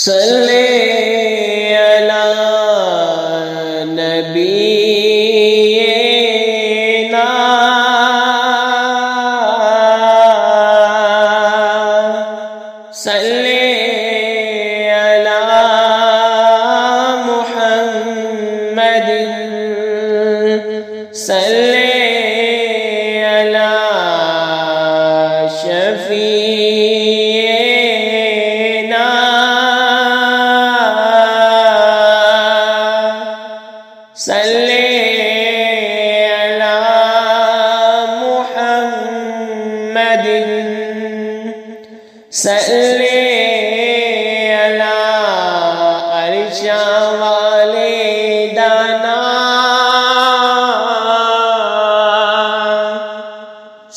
सल्ले अला नबीना सल्ले अला मुहम्मदिन सल्ले अला शफीना सल्ले अला मुहम्मदिन सल्ले अला अर्शा वाले दाना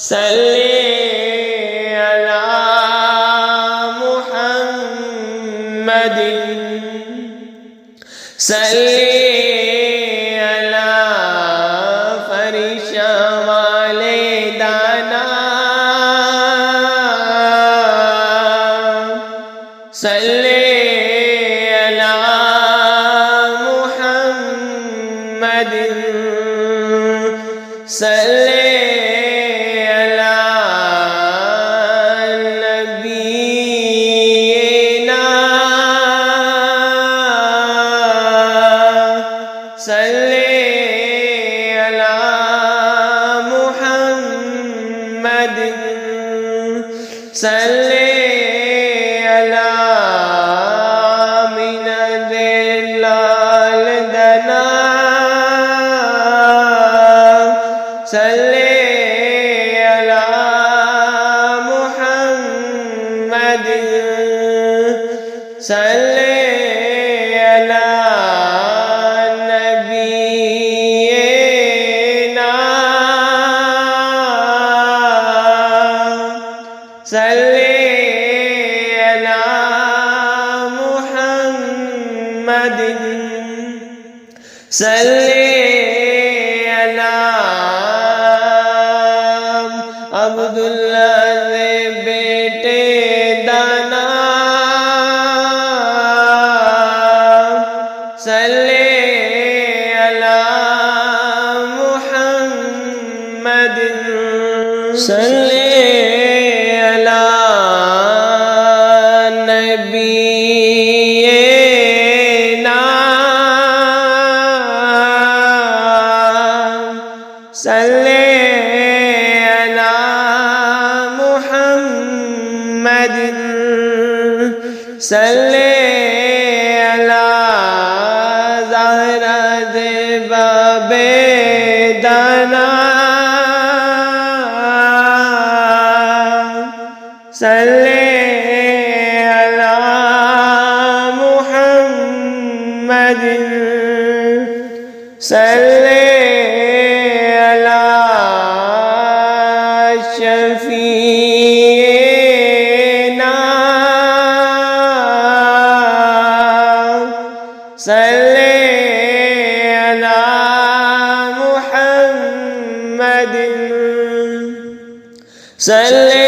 सल्ले अला मुहम्मदिन सल्ले अला फरिशा वाले दाना सल्ले अला मुहम्मदिन सल्ले अला नबीना सल्ले अला मुहम्मदिन सल्ले अला मिनदिल्लाल दना सल्ले अला मुहम्मदिन सल्ले अला नबीना सल्ले अला मुहम्मदिन सल्ले अला अब्दुल्लाह दे बेटे दाना सल्ले अला मुहम्मदिन सल्ले अला नबीना सल्ले अला मुहम्मदिन सल्ले अला ज़हरा दे बाबे दाना सल्ले अला मुहम्मदिन सल्ले अला शफीना सल्ले अला मुहम्मदिन सल्ले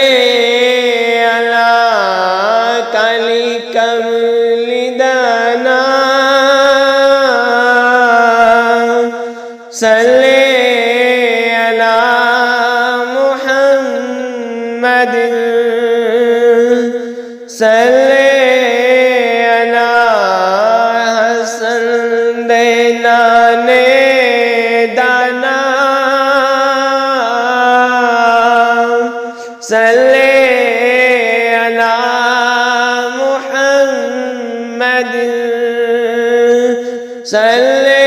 अला काली कमली दाना सल्ले अला मुहम्मदिन सल्ले अला हसन दे नाने दाना सल्ले अला मुहम्मदिन सल्ले